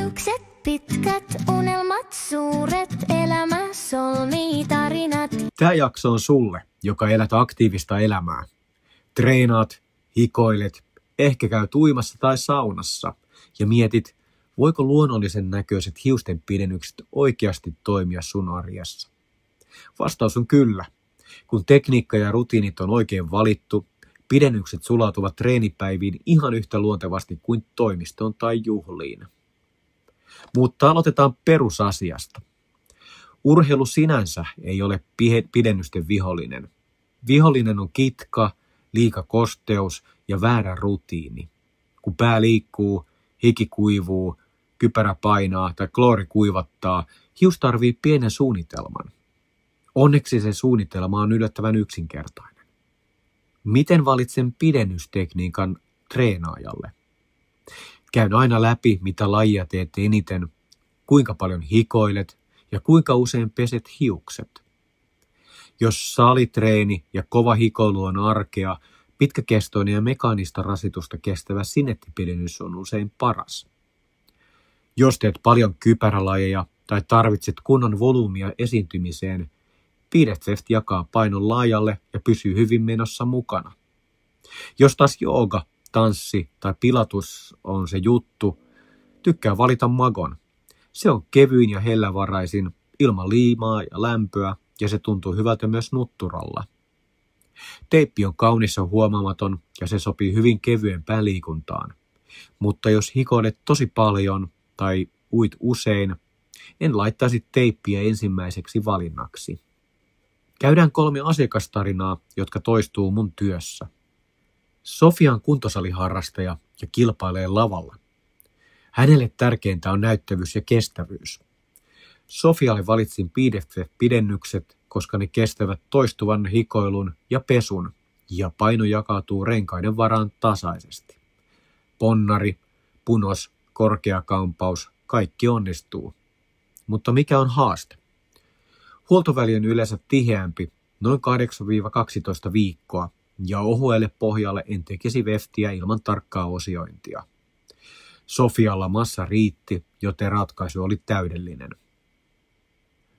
hiukset pitkät, unelmat suuret, elämä solmii tarinat. Tämä jakso on sulle, joka elät aktiivista elämää. Treenaat, hikoilet, ehkä käyt uimassa tai saunassa ja mietit, voiko luonnollisen näköiset hiusten pidennykset oikeasti toimia sun arjessa. Vastaus on kyllä. Kun tekniikka ja rutiinit on oikein valittu, pidennykset sulautuvat treenipäiviin ihan yhtä luontevasti kuin toimistoon tai juhliin. Mutta aloitetaan perusasiasta. Urheilu sinänsä ei ole pidennysten vihollinen. Vihollinen on kitka, liika kosteus ja väärä rutiini. Kun pää liikkuu, hiki kuivuu, kypärä painaa tai kloori kuivattaa, hius tarvii pienen suunnitelman. Onneksi se suunnitelma on yllättävän yksinkertainen. Miten valitsen pidennystekniikan treenaajalle? Käyn aina läpi, mitä lajia teet eniten, kuinka paljon hikoilet ja kuinka usein peset hiukset. Jos salitreeni ja kova hikoilu on arkea, pitkäkestoinen ja mekaanista rasitusta kestävä sinettipidennys on usein paras. Jos teet paljon kypärälajeja tai tarvitset kunnon volyymia esiintymiseen, Speedlift jakaa painon laajalle ja pysyy hyvin menossa mukana. Jos taas jooga, tanssi tai pilatus on se juttu, tykkää valita magon. Se on kevyin ja hellävaraisin, ilman liimaa ja lämpöä, ja se tuntuu hyvältä myös nutturalla. Teippi on kaunis ja huomaamaton, ja se sopii hyvin kevyempään liikuntaan. Mutta jos hikoilet tosi paljon tai uit usein, en laittaisi teippiä ensimmäiseksi valinnaksi. Käydään 3 asiakastarinaa, jotka toistuu mun työssä. Sofia on kuntosaliharrastaja ja kilpailee lavalla. Hänelle tärkeintä on näyttävyys ja kestävyys. Sofialle valitsin pidennykset, koska ne kestävät toistuvan hikoilun ja pesun, ja paino jakautuu renkaiden varaan tasaisesti. Ponnari, punos, korkea kampaus, kaikki onnistuu. Mutta mikä on haaste? Huoltoväli on yleensä tiheämpi, noin 8-12 viikkoa, ja ohuelle pohjalle en tekisi veftiä ilman tarkkaa osiointia. Sofialla massa riitti, joten ratkaisu oli täydellinen.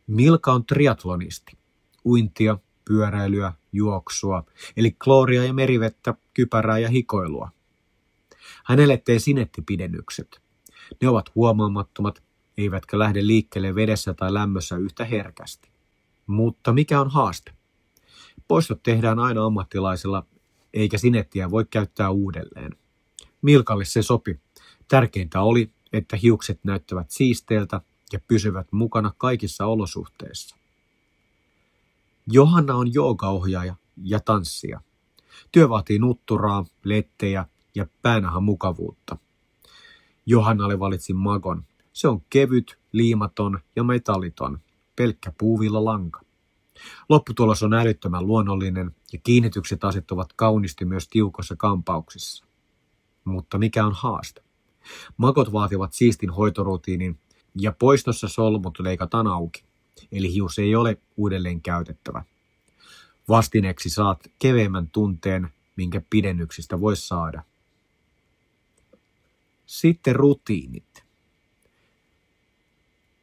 Milka on triatlonisti. Uintia, pyöräilyä, juoksua, eli klooria ja merivettä, kypärää ja hikoilua. Hänelle tein sinettipidennykset. Ne ovat huomaamattomat, eivätkä lähde liikkeelle vedessä tai lämmössä yhtä herkästi. Mutta mikä on haaste? Poistot tehdään aina ammattilaisella, eikä sinettiä voi käyttää uudelleen. Milkalle se sopi. Tärkeintä oli, että hiukset näyttävät siisteiltä ja pysyvät mukana kaikissa olosuhteissa. Johanna on joogaohjaaja ja tanssija. Työ vaatii nutturaa, lettejä ja päänahan mukavuutta. Johannalle valitsin magon. Se on kevyt, liimaton ja metalliton, pelkkä puuvillalanka. Lopputulos on älyttömän luonnollinen ja kiinnitykset asettuvat kauniisti myös tiukoissa kampauksissa. Mutta mikä on haaste? Magot vaativat siistin hoitorutiinin ja poistossa solmut leikataan auki, eli hius ei ole uudelleen käytettävä. Vastineeksi saat keveämmän tunteen, minkä pidennyksistä voi saada. Sitten rutiinit.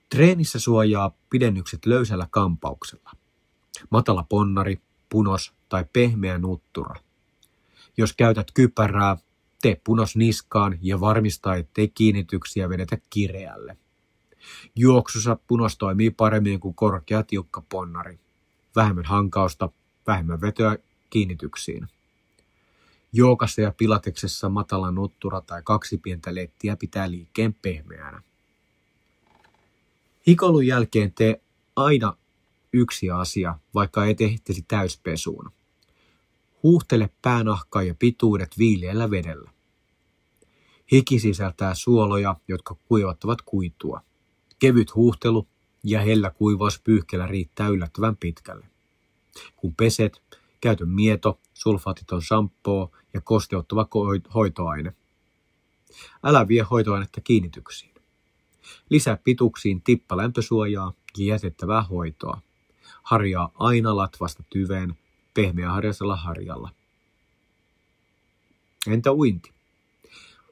Treenissä suojaa pidennykset löysällä kampauksella. Matala ponnari, punos tai pehmeä nuttura. Jos käytät kypärää, tee punos niskaan ja varmista, ettei kiinnityksiä vedetä kireälle. Juoksussa punos toimii paremmin kuin korkea tiukka ponnari. Vähemmän hankausta, vähemmän vetoa kiinnityksiin. Joogassa ja pilateksessa matala nuttura tai 2 pientä lettiä pitää liikkeen pehmeänä. Hikoilun jälkeen tee aina yksi asia, vaikka et ehtisi täyspesuun. Huuhtele päänahkaa ja pituudet viileällä vedellä. Hiki sisältää suoloja, jotka kuivattavat kuitua. Kevyt huuhtelu ja hellä kuivaus pyyhkeellä riittää yllättävän pitkälle. Kun peset, käytä mieto, sulfaatiton shampoo ja kosteuttava hoitoaine. Älä vie hoitoainetta kiinnityksiin. Lisää pituksiin tippalämpösuojaa ja jätettävää hoitoa. Harjaa aina latvasta tyveen pehmeäharjaisella harjalla. Entä uinti?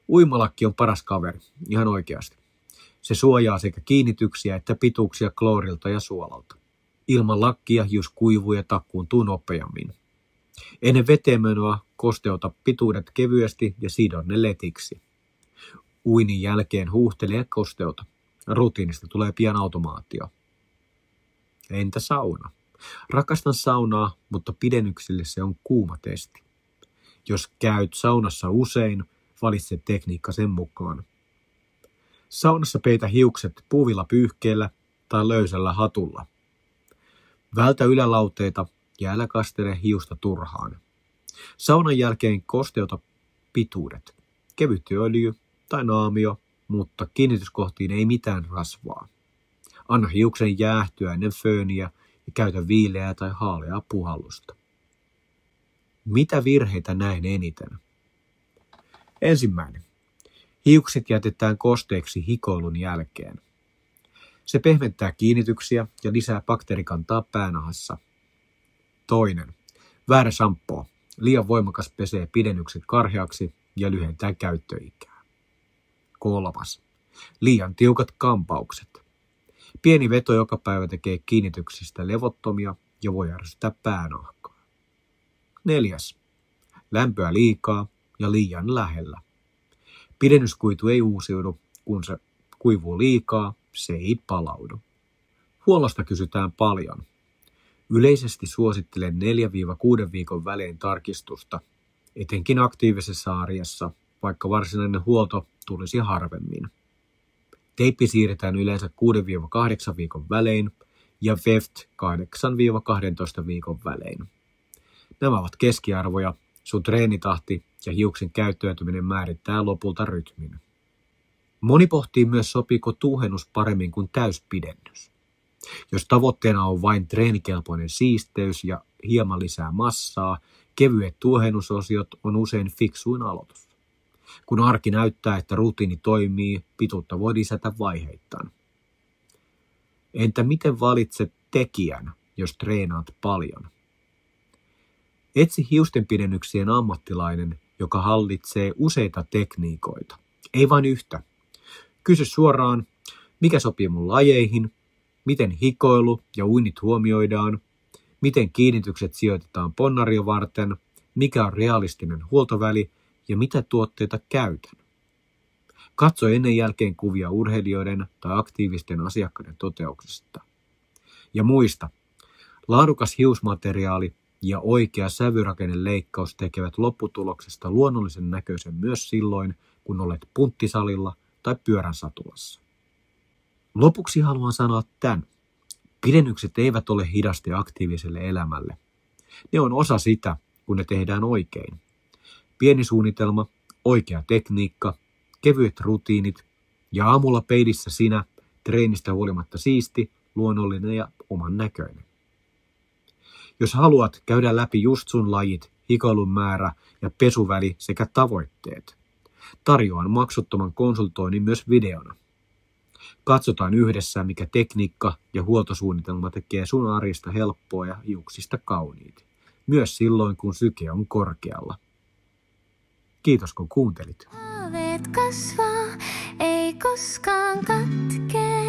Uimalakki on paras kaveri, ihan oikeasti. Se suojaa sekä kiinnityksiä että pituuksia kloorilta ja suolalta. Ilman lakkia hius kuivuu ja takkuuntuu nopeammin. Ennen veteemenoa kosteuta pituudet kevyesti ja sido ne letiksi. Uinin jälkeen huuhtele ja kosteuta. Rutiinista tulee pian automaatio. Entä sauna? Rakastan saunaa, mutta pidennyksille se on kuuma testi. Jos käyt saunassa usein, valitse tekniikka sen mukaan. Saunassa peitä hiukset puuvilla pyyhkeellä tai löysällä hatulla. Vältä ylälauteita ja älä kastele hiusta turhaan. Saunan jälkeen kosteuta pituudet. Kevyt öljy tai naamio, mutta kiinnityskohtiin ei mitään rasvaa. Anna hiuksen jäähtyä ennen fööniä ja käytä viileää tai haaleaa puhallusta. Mitä virheitä näen eniten? Ensimmäinen. Hiukset jätetään kosteeksi hikoilun jälkeen. Se pehmentää kiinnityksiä ja lisää bakteerikantaa päänahassa. Toinen. Väärä shampoo. Liian voimakas pesee pidennykset karheaksi ja lyhentää käyttöikää. Kolmas. Liian tiukat kampaukset. Pieni veto joka päivä tekee kiinnityksistä levottomia ja voi ärsyttää päänahkaa. 4. Lämpöä liikaa ja liian lähellä. Pidennyskuitu ei uusiudu, kun se kuivuu liikaa, se ei palaudu. Huollosta kysytään paljon. Yleisesti suosittelen 4-6 viikon välein tarkistusta, etenkin aktiivisessa arjessa, vaikka varsinainen huolto tulisi harvemmin. Teippi siirretään yleensä 6-8 viikon välein ja VEFT 8-12 viikon välein. Nämä ovat keskiarvoja, sun treenitahti ja hiuksen käyttäytyminen määrittää lopulta rytmin. Moni pohtii myös, sopiiko tuuhennus paremmin kuin täyspidennys. Jos tavoitteena on vain treenikelpoinen siisteys ja hieman lisää massaa, kevyet tuuhennusosiot on usein fiksuin aloitus. Kun arki näyttää, että rutiini toimii, pituutta voi lisätä vaiheittain. Entä miten valitset tekijän, jos treenaat paljon? Etsi hiustenpidennyksien ammattilainen, joka hallitsee useita tekniikoita, ei vain yhtä. Kysy suoraan, mikä sopii mun lajeihin, miten hikoilu ja uinnit huomioidaan, miten kiinnitykset sijoitetaan ponnaria varten, mikä on realistinen huoltoväli ja mitä tuotteita käytän. Katso ennen jälkeen kuvia urheilijoiden tai aktiivisten asiakkaiden toteuksesta. Ja muista, laadukas hiusmateriaali ja oikea sävyrakenneleikkaus tekevät lopputuloksesta luonnollisen näköisen myös silloin, kun olet punttisalilla tai pyörän satulassa. Lopuksi haluan sanoa tämän. Pidennykset eivät ole hidaste aktiiviselle elämälle. Ne on osa sitä, kun ne tehdään oikein. Pieni suunnitelma, oikea tekniikka, kevyet rutiinit ja aamulla peilissä sinä, treenistä huolimatta siisti, luonnollinen ja oman näköinen. Jos haluat käydä läpi just sun lajit, hikoilun määrä ja pesuväli sekä tavoitteet, tarjoan maksuttoman konsultoinnin myös videona. Katsotaan yhdessä, mikä tekniikka ja huoltosuunnitelma tekee sun arjesta helppoa ja hiuksista kauniita, myös silloin kun syke on korkealla. Kiitos kun kuuntelit. Haaveet kasvaa, ei koskaan katkee.